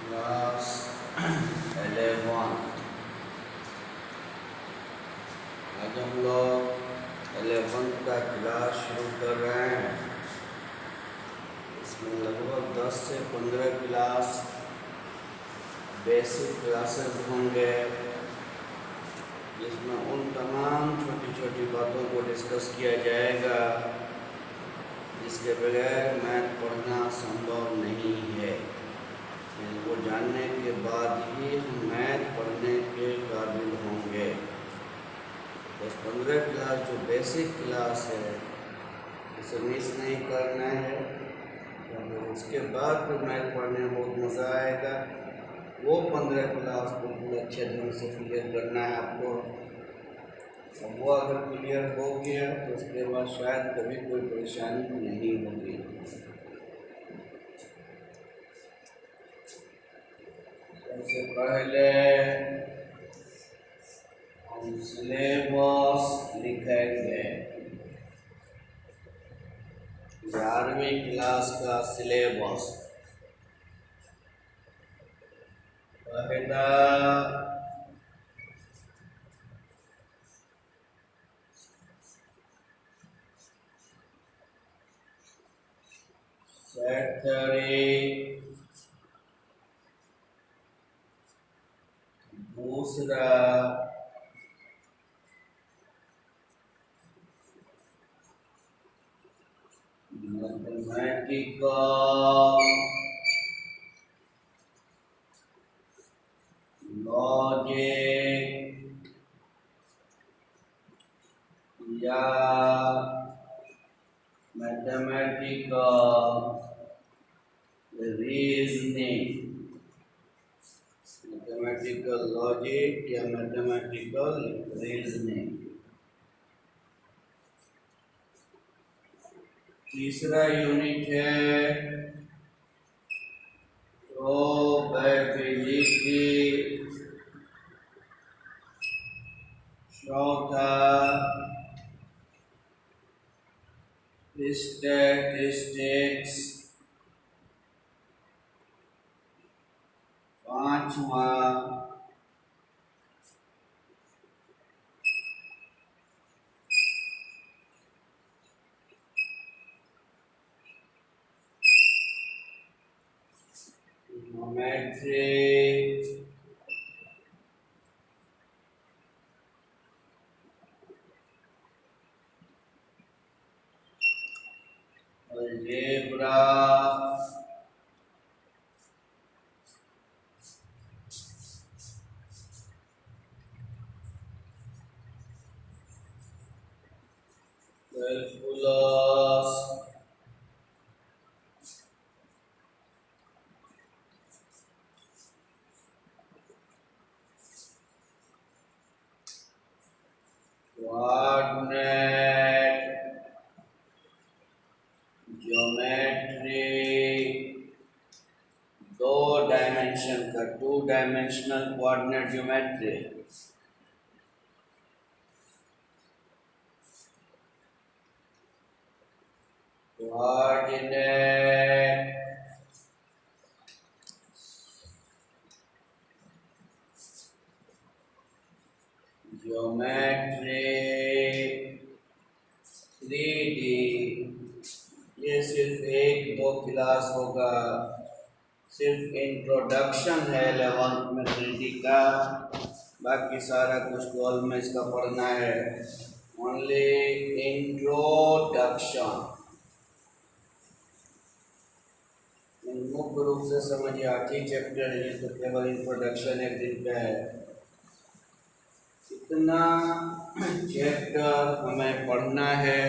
Class 11। आज हम लोग 11 का क्लास शुरू कर रहे हैं। इसमें लगभग 10 से 15 क्लास बेसिक क्लासेस होंगे, जिसमें उन तमाम छोटी छोटी बातों को डिस्कस किया जाएगा जिसके बगैर मैथ पढ़ना संभव नहीं है। इनको जानने के बाद ही हम मैथ पढ़ने के काबिल होंगे। 10-15 क्लास जो बेसिक क्लास है उसे मिस नहीं करना है, क्योंकि उसके बाद फिर मैथ पढ़ने में बहुत मज़ा आएगा। वो 15 क्लास बिल्कुल अच्छे ढंग से क्लियर करना है आपको। अब वो अगर क्लियर हो गया तो उसके बाद शायद कभी कोई परेशानी नहीं होगी। सबसे पहले हम सिलेबस लिखेंगे। 11वीं क्लास का सिलेबस। पहला सेट थ्योरी, दूसरा मैथमेटिकल लॉजिक या मैथमेटिकल रीजनिंग। मैथमेटिकल लॉजिक या मैथमेटिकल रीजनिंग। तीसरा यूनिट है प्रोबेबिलिटी। चौथा स्टैटिस्टिक्स। पांचवा matrix. Algebra. Calculus. Coordinate, geometry, 2 dimension का 2 dimensional coordinate geometry. Coordinate geometry 3D। ये सिर्फ 1-2 क्लास होगा, सिर्फ इंट्रोडक्शन है 11th में 3D का। बाकी सारा कुछ 12 में इसका पढ़ना है। Only introduction. मुख्य रूप से समझिए 8 ही चैप्टर है, ये तो केवल इंट्रोडक्शन एक दिन का है। इतना चैप्टर हमें पढ़ना है,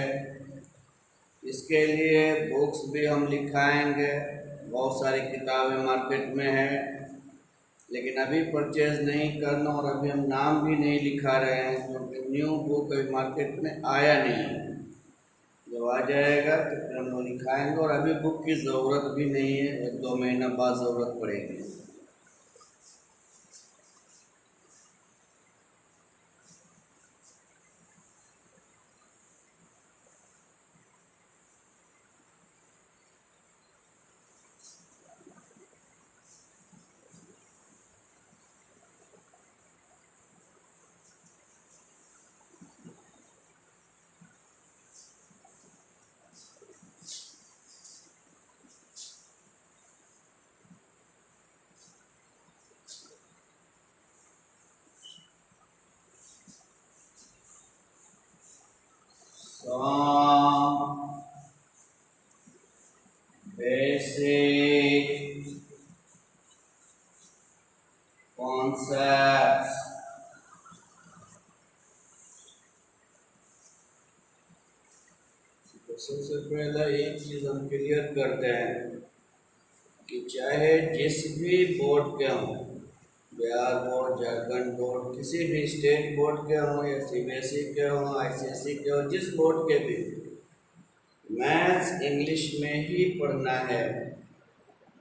इसके लिए बुक्स भी हम लिखाएंगे। बहुत सारी किताबें मार्केट में हैं, लेकिन अभी परचेज नहीं करना और अभी हम नाम भी नहीं लिखा रहे हैं, क्योंकि न्यू बुक अभी मार्केट में आया नहीं है। जब आ जाएगा तो फिर हम लिखाएंगे, और अभी बुक की ज़रूरत भी नहीं है, 1-2 महीना बाद ज़रूरत पड़ेगी। some basic concepts तो सबसे पहला एक चीज हम क्लियर करते हैं कि चाहे जिस भी बोर्ड के हों, बिहार बोर्ड, झारखंड बोर्ड, किसी भी स्टेट बोर्ड के हों या सीबीएसई के हों, आईसीएसई के हों, जिस बोर्ड के भी, मैथ्स इंग्लिश में ही पढ़ना है।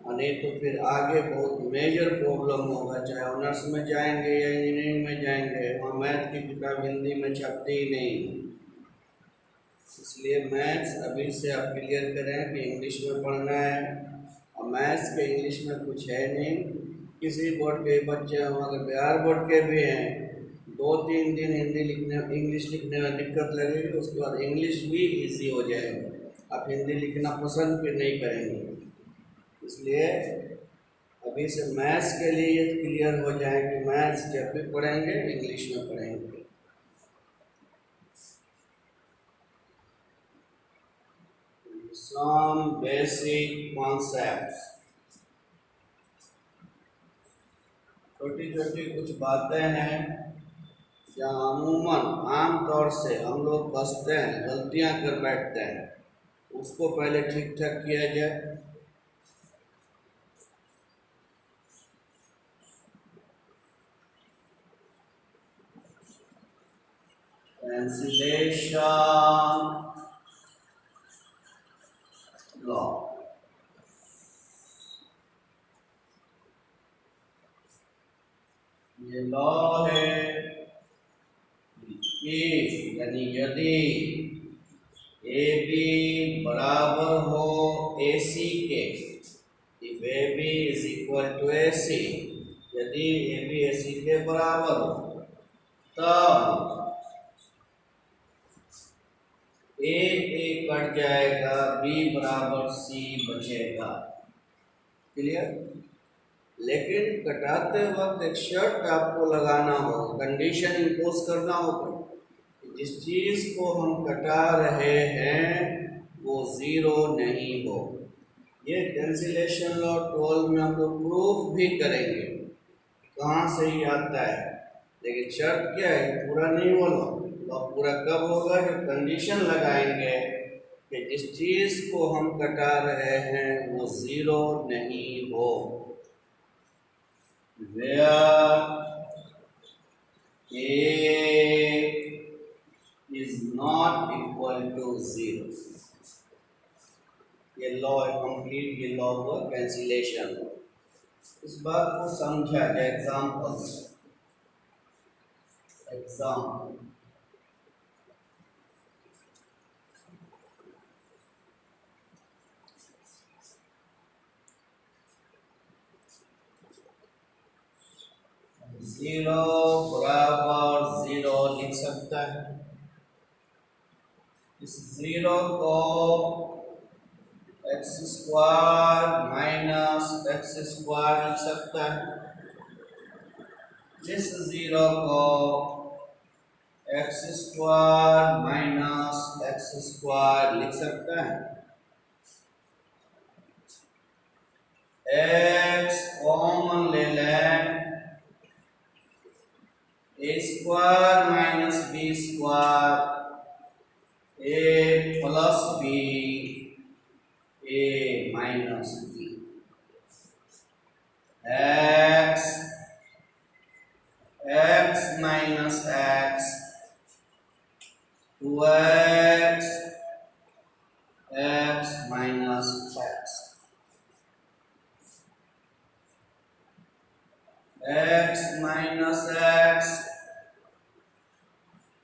नहीं तो फिर आगे बहुत मेजर प्रॉब्लम होगा, चाहे ऑनर्स में जाएंगे या इंजीनियरिंग में जाएंगे, वहाँ मैथ की किताब हिंदी में छपती ही नहीं। इसलिए मैथ्स अभी से आप क्लियर करें कि इंग्लिश में पढ़ना है। और मैथ्स के इंग्लिश में कुछ है नहीं। किसी बोर्ड के बच्चे हों, अगर बिहार बोर्ड के भी हैं, 2-3 दिन हिंदी लिखने, इंग्लिश लिखने में दिक्कत लगेगी, उसके बाद इंग्लिश भी इजी हो जाएगा। आप हिंदी लिखना पसंद भी नहीं करेंगे। इसलिए अभी से मैथ्स के लिए ये क्लियर हो जाए कि मैथ्स जब भी पढ़ेंगे इंग्लिश में पढ़ेंगे। Some basic concepts, छोटी छोटी कुछ बातें हैं जहाँ अमूमन आमतौर से हम लोग फंसते हैं, गलतियाँ कर बैठते हैं, उसको पहले ठीक ठाक किया जाए। कैंसिलेशन लॉ, ये लॉ है इफ यानी यदि ए बी बराबर हो ए सी के, if A B is equal to A C, यदि ए बी ए सी के बराबर हो, तब ए कट जाएगा, बी बराबर सी बचेगा। क्लियर? लेकिन कटाते वक्त एक शर्त आपको लगाना हो, कंडीशन इम्पोज करना होगा, जिस चीज को हम कटा रहे हैं वो जीरो नहीं हो। ये कैंसिलेशन लॉ 12 में हम लोग प्रूफ भी करेंगे कहाँ से ही आता है, लेकिन शर्त क्या है, पूरा नहीं होगा। लॉ पूरा कब होगा, जब कंडीशन लगाएंगे कि जिस चीज को हम कटा रहे हैं वो जीरो नहीं हो। Where a is not equal to 0, ये लॉ है कंप्लीट, ये लॉ हुआ कैंसिलेशन। इस बात को समझा जाए एग्जाम्पल। जीरो बराबर जीरो लिख सकता है। इस जीरो को x square minus x square लिख सकता है। इस जीरो को x square minus x square लिख सकता है। एक्स कॉमन ले लें, a square minus b square, a plus b, a minus b, x x minus x, 2x x minus x, x minus x,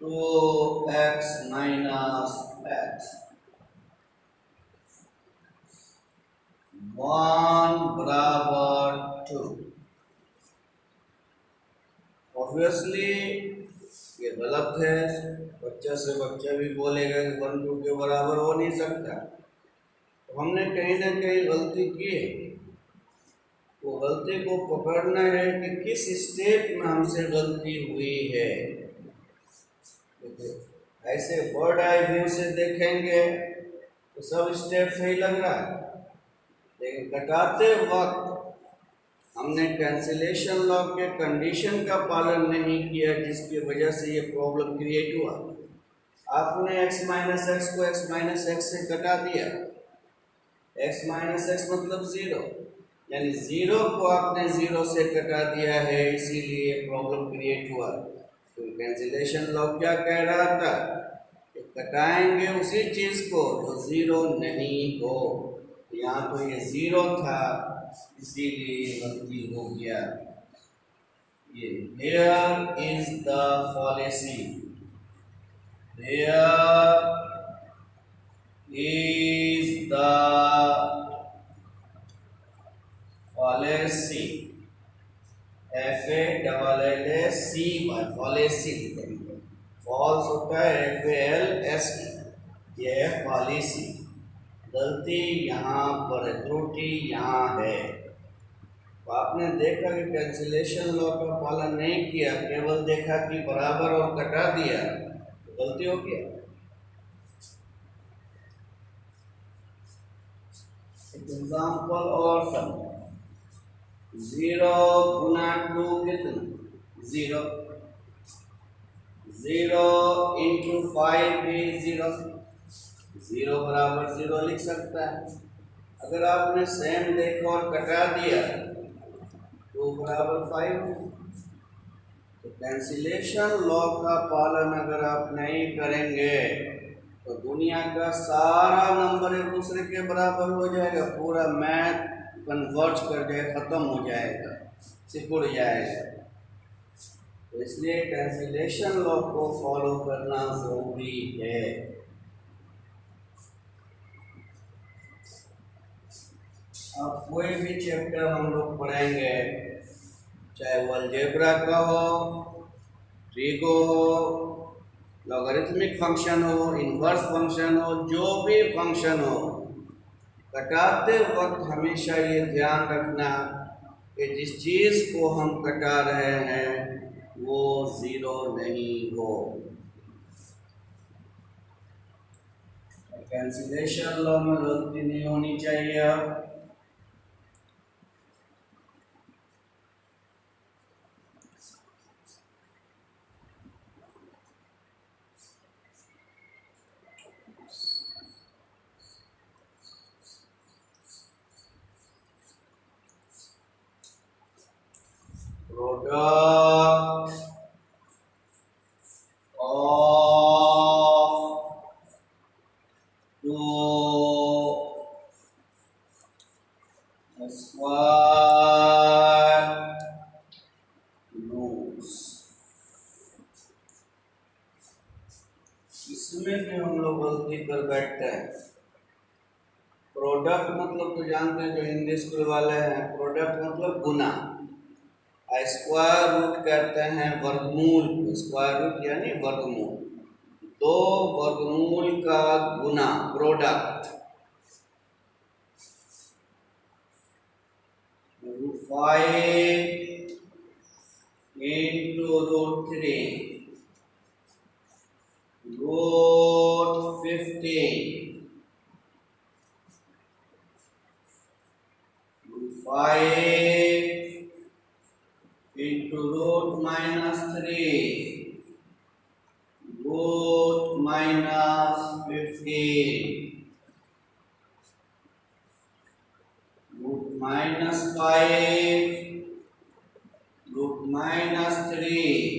2x minus x, 1 बराबर 2। Obviously ये गलत है, बच्चा से बच्चा भी बोलेगा कि 1 2 के बराबर हो नहीं सकता। तो हमने कहीं ना कहीं गलती की है, वो गलती को पकड़ना है कि किस स्टेप में हमसे गलती हुई है। ऐसे बर्ड आई व्यू से देखेंगे तो सब स्टेप सही लग रहा है, लेकिन कटाते वक्त हमने कैंसिलेशन लॉ के कंडीशन का पालन नहीं किया, जिसकी वजह से ये प्रॉब्लम क्रिएट हुआ। आपने x माइनस एक्स को x माइनस एक्स से कटा दिया, x माइनस एक्स मतलब 0, यानी 0 को आपने 0 से कटा दिया है, इसीलिए प्रॉब्लम क्रिएट हुआ। तो कैंसिलेशन लॉ क्या कह रहा था कि कटाएंगे उसी चीज को जो 0 नहीं हो। यहाँ तो ये 0 था, इसीलिए गलती हो गया। ये here is the fallacy, here is the fallacy, FALLAC पर fallacy लिखेंगे। फॉल्स होता है FALSE, ये है fallacy। गलती यहाँ पर है, त्रुटि यहाँ है। तो आपने देखा कि कैंसिलेशन लॉ का पालन नहीं किया, केवल देखा कि बराबर और कटा दिया, तो गलती हो गया। एग्जाम्पल और सम, 0 गुना 2 कितना 0, 0 इंटू 5 भी 0, 0 बराबर 0 लिख सकता है। अगर आपने सेम देखा और कटा दिया 2 बराबर 5, तो कैंसिलेशन लॉ का पालन अगर आप नहीं करेंगे तो दुनिया का सारा नंबर एक दूसरे के बराबर हो जाएगा, पूरा मैथ कन्वर्ज कर जाएगा, खत्म हो जाएगा, सिकुड़ जाएगा। तो इसलिए कैंसिलेशन लॉ को फॉलो करना जरूरी है। अब कोई भी चैप्टर हम लोग पढ़ेंगे, चाहे वो अलजेब्रा का हो, ट्रिगो हो, लॉगरिथमिक फंक्शन हो, इनवर्स फंक्शन हो, जो भी फंक्शन हो, कटाते वक्त हमेशा ये ध्यान रखना कि जिस चीज़ को हम कटा रहे हैं वो 0 नहीं हो। कैंसिलेशन लॉ में गलती नहीं होनी चाहिए। Product of two square roots, इसमें भी हम लोग गलती कर बैठते हैं। प्रोडक्ट मतलब तो जानते हैं, जो हिंदी स्कूल वाले हैं, प्रोडक्ट मतलब गुना। स्क्वायर रूट कहते हैं वर्गमूल, स्क्वायर रूट यानी वर्गमूल, 2 वर्गमूल का गुना, प्रोडक्ट। √5 into √3 √15, √5 into √-3 √-15, √-5 √-3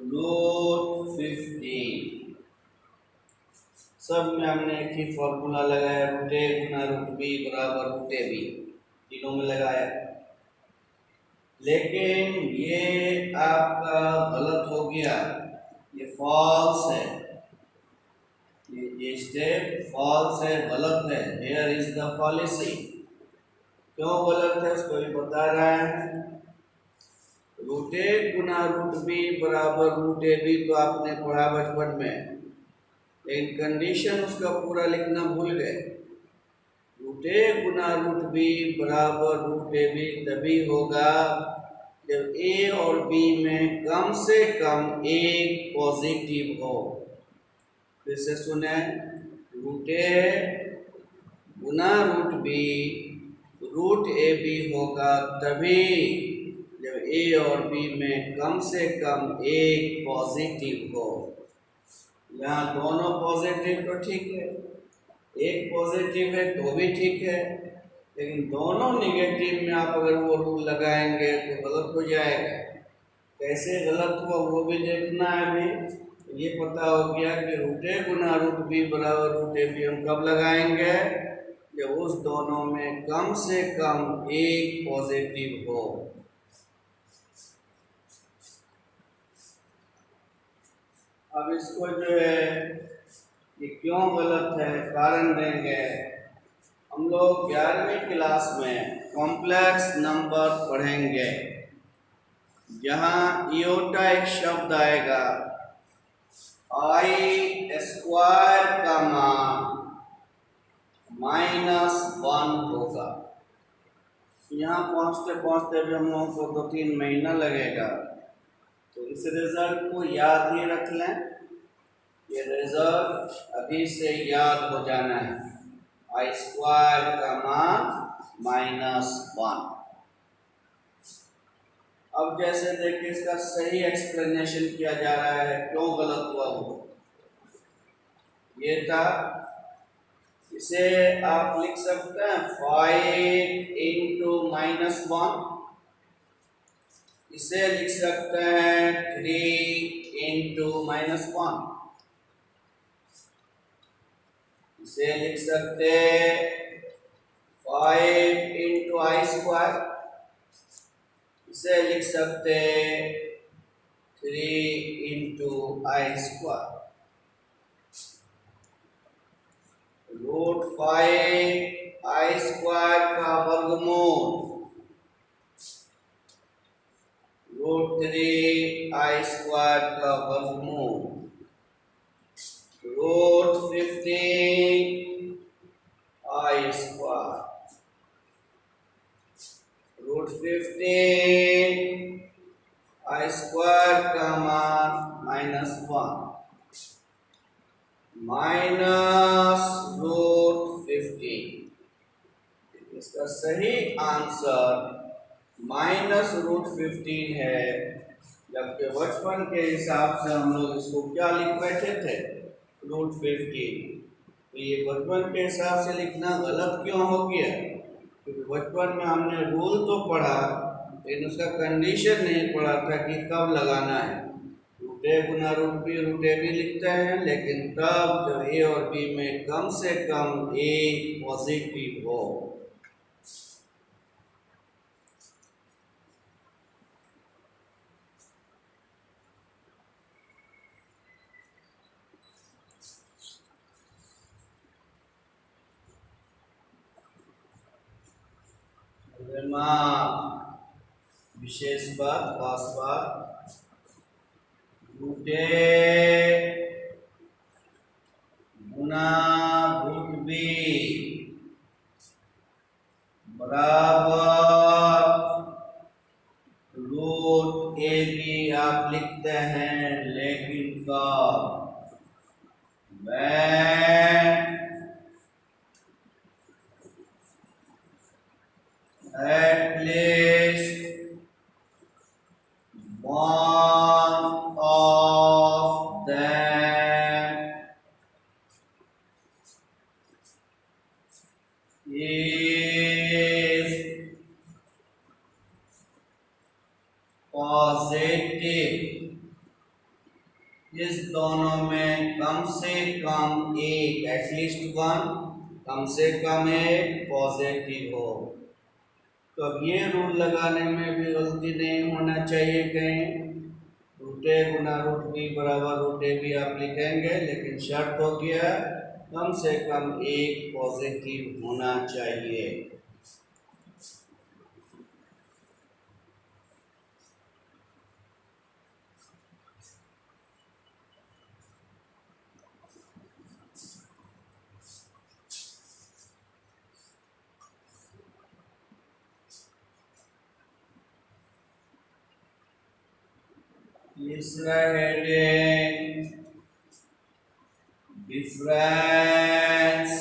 √15। सब में हमने एक ही फॉर्मूला लगाया, √a गुना √b बराबर √ab, तीनों में लगाया। लेकिन ये आपका गलत हो गया, ये फॉल्स है, ये स्टेप फॉल्स है, गलत है। Here is the fallacy. क्यों गलत है उसको भी बता रहा है। √a गुना √b बराबर √ab तो आपने पढ़ा बचपन में, लेकिन कंडीशन उसका पूरा लिखना भूल गए। √a गुना √b बराबर √ab तभी होगा जब ए और बी में कम से कम एक पॉजिटिव हो। फिर से सुने, रूट ए गुना root B root A B होगा तभी जब ए और बी में कम से कम एक पॉजिटिव हो। यहाँ दोनों पॉजिटिव तो ठीक है, एक पॉजिटिव है तो भी ठीक है, लेकिन दोनों निगेटिव में आप अगर वो रूल लगाएंगे तो गलत हो जाएगा। कैसे गलत हुआ वो भी देखना है। अभी ये पता हो गया कि रूट ए गुना रूट बी बराबर रूट ए बी हम कब लगाएंगे, जब उस दोनों में कम से कम एक पॉजिटिव हो। अब इसको जो है ये क्यों गलत है कारण देंगे। हम लोग 11वीं क्लास में कॉम्प्लेक्स नंबर पढ़ेंगे, जहाँ इयोटा एक शब्द आएगा, आई स्क्वायर का मान -1 होगा। यहाँ पहुँचते पहुँचते भी हम लोगों को 2-3 महीना लगेगा, तो इस रिजल्ट को याद ही रख लें। ये रिजल्ट अभी से याद हो जाना है, आई स्क्वायर का मान -1। अब जैसे देखिए इसका सही एक्सप्लेनेशन किया जा रहा है क्यों गलत हुआ वो। ये था, इसे आप लिख सकते हैं 5 इंटू -1, इसे लिख सकते हैं 3 इंटू -1, इसे लिख सकते 5 इंटू आई स्क्वायर, इसे लिख सकते 3 इंटू आई स्क्वायर। √5 आई स्क्वायर का वर्गमूल √3 आई स्क्वायर का वर्गमूल √15 आई स्क्वायर √15 आई स्क्वायर का मान -1 -√15। इसका सही आंसर -√15 है, जबकि बचपन के हिसाब से हम लोग इसको क्या लिख बैठे थे, √15। तो ये बचपन के हिसाब से लिखना गलत क्यों हो गया, क्योंकि बचपन में हमने रूल तो पढ़ा लेकिन उसका कंडीशन नहीं पढ़ा था कि कब लगाना है। रूट ए गुना रूट बी लिखते हैं, लेकिन तब जब ए और बी में कम से कम एक पॉजिटिव हो। विशेष बात, खास बात, रूट ए गुना रूट बी बराबर रूट ए बी आप लिखते हैं, लेकिन कब, at least one of them is positive. इस दोनों में कम से कम एक, एटलीस्ट वन, कम से कम एक पॉजिटिव हो। तो अब ये रूल लगाने में भी गलती नहीं होना चाहिए कहीं। रूट ए गुना रूट बी बराबर रूट ए बी आप लिखेंगे, लेकिन शर्त हो गया कम से कम एक पॉजिटिव होना चाहिए। तीसरा heading difference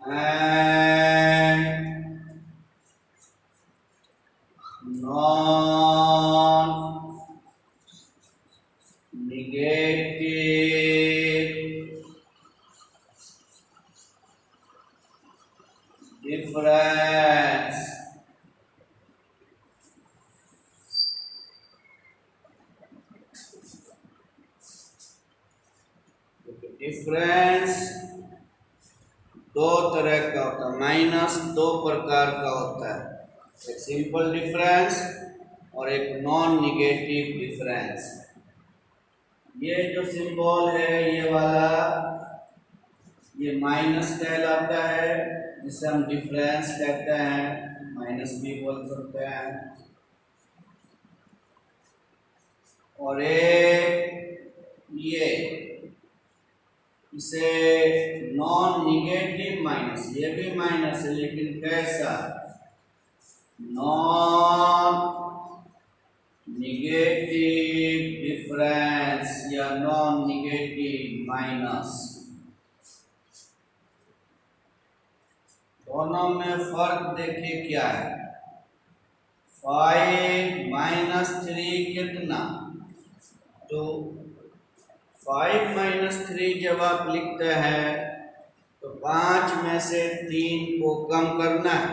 and non negative difference. Difference दो तरह का होता है, माइनस दो प्रकार का होता है, एक सिंपल डिफरेंस और एक नॉन निगेटिव डिफरेंस। ये जो सिंबल है ये वाला, ये माइनस कहलाता है, जिसे हम डिफरेंस कहते हैं, माइनस भी बोल सकते हैं। और एक ये, इसे नॉन निगेटिव माइनस, ये भी माइनस है लेकिन कैसा, नॉन निगेटिव डिफरेंस या नॉन निगेटिव माइनस। दोनों में फर्क देखिए क्या है। 5 माइनस 3 कितना, तो 5 माइनस 3 जब आप लिखते हैं तो 5 में से 3 को कम करना है।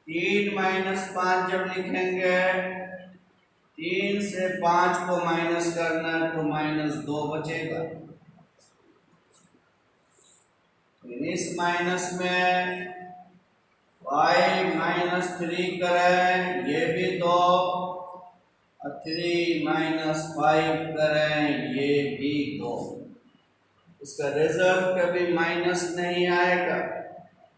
3 माइनस 5 जब लिखेंगे, 3 से 5 को माइनस करना है तो -2 बचेगा। इस माइनस में 5 माइनस 3 करें, ये भी 2, और 3 माइनस 5 करें, ये भी 2। इसका रिजल्ट कभी माइनस नहीं आएगा,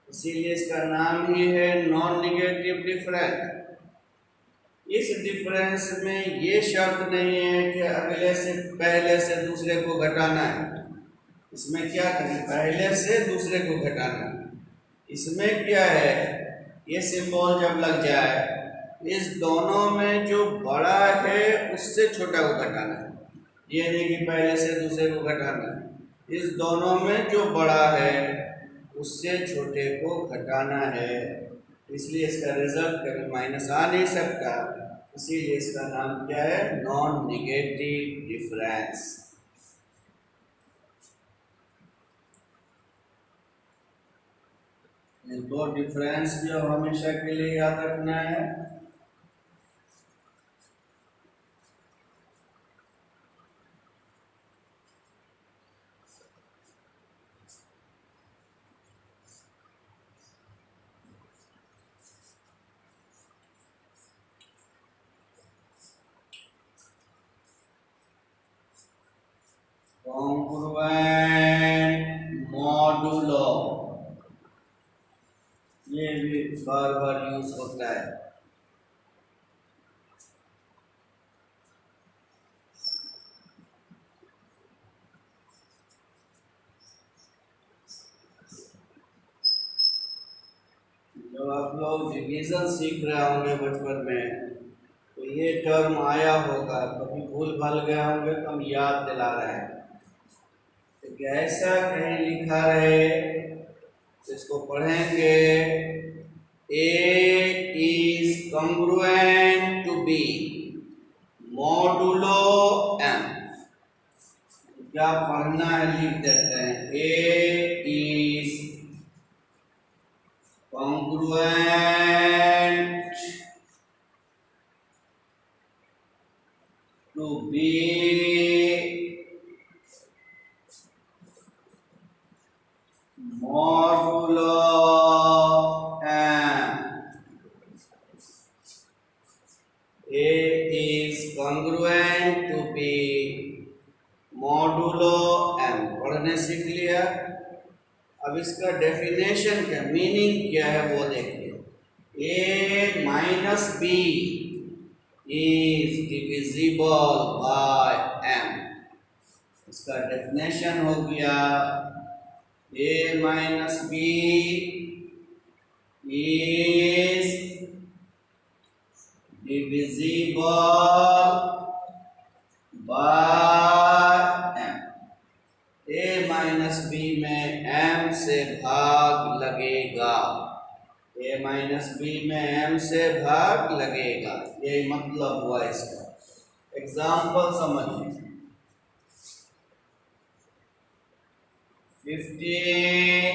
इसीलिए इसका नाम ही है नॉन निगेटिव डिफरेंस। इस डिफरेंस में ये शर्त नहीं है कि अगले से पहले से दूसरे को घटाना है। इसमें क्या करें, पहले से दूसरे को घटाना है। इसमें क्या है, ये सिंबल जब लग जाए, इस दोनों में जो बड़ा है उससे छोटा को घटाना है। ये नहीं कि पहले से दूसरे को घटाना है, इस दोनों में जो बड़ा है उससे छोटे को घटाना है। इसलिए इसका रिजल्ट कभी माइनस आ नहीं सकता, इसीलिए इसका नाम क्या है, नॉन निगेटिव डिफरेंस। ये दो डिफरेंस जो हमेशा के लिए याद रखना है। कॉन्ग्रुएंट मॉडुलो, ये भी बार बार यूज होता है। जब आप लोग डिवीजन सीख रहे होंगे बचपन में तो ये टर्म आया होगा, कभी भूल भाल गए होंगे तो हम याद दिला रहे हैं। तो ऐसा कहीं लिखा रहे, इसको पढ़ेंगे, A is congruent to B modulo M। क्या पढ़ना है लिख देते हैं, A is congruent to B modulo M। A is congruent to B modulo M। पढ़ने सीख लिया। अब इसका डेफिनेशन क्या, मीनिंग क्या है वो देखिए। A minus B is divisible by M। इसका डेफिनेशन हो गया, A minus B is divisible by m। a minus b में m से भाग लगेगा, a माइनस b में m से भाग लगेगा, यही मतलब हुआ इसका। एग्जाम्पल समझिए। 15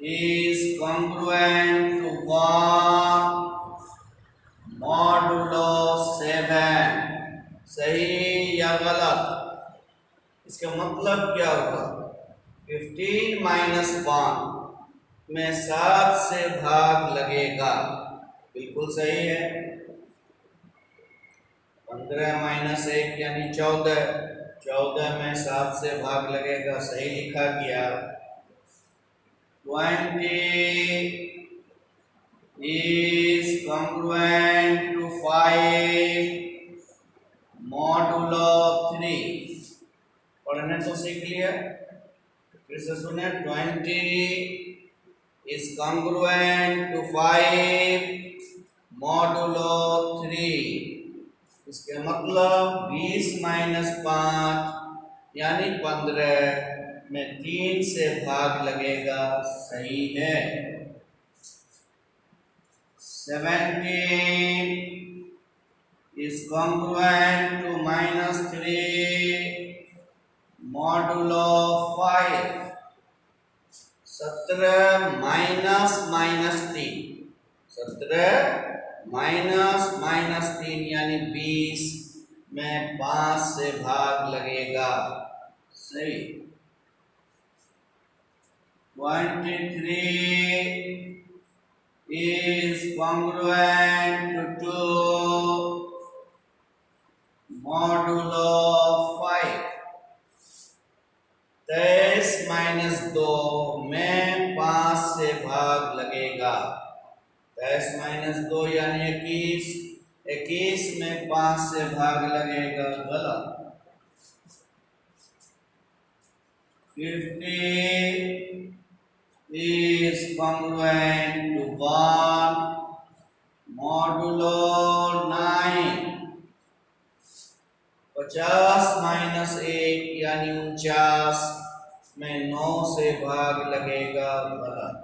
is congruent to 1 मॉडुलो 7। सही या गलत? इसका मतलब क्या होगा? 15 माइनस 1 में 7 से भाग लगेगा, बिल्कुल सही है। 15 माइनस 1 यानी 14, 14 में 7 से भाग लगेगा, सही लिखा गया। 20 is congruent to 5 मॉडुलो 3। पढ़ने तो सीख लिया, फिर से सुने। 20 is congruent to 5 मॉडुलो 3। इसके मतलब 20 माइनस 5 यानी 15 में 3 से भाग लगेगा, सही है। 17 is congruent to minus 3 modulo 5। 17 minus minus 3, 17 minus 3 यानी 20 में 5 से भाग लगेगा, सही। 23 is congruent to 2 modulo 5। 23 minus 2 में 5 से भाग लगेगा, 23 माइनस 2 यानी 21, 21 में 5 से भाग लगेगा, गलत। 50 is congruent to 1 modulo 9। 50 minus 1 यानी 49 में 9 से भाग लगेगा, गलत।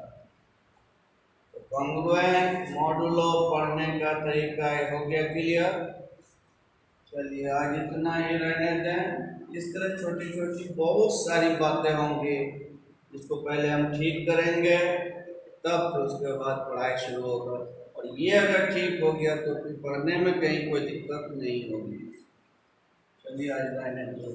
तो कॉन्ग्रुएंट मॉडुलो पढ़ने का तरीका हो गया क्लियर। चलिए आज इतना ही रहने दें। इस तरह छोटी छोटी बहुत सारी बातें होंगी, इसको पहले हम ठीक करेंगे, तब फिर उसके बाद पढ़ाई शुरू होगा। और ये अगर ठीक हो गया तो फिर पढ़ने में कहीं कोई दिक्कत नहीं होगी। चलिए आज रहने दो।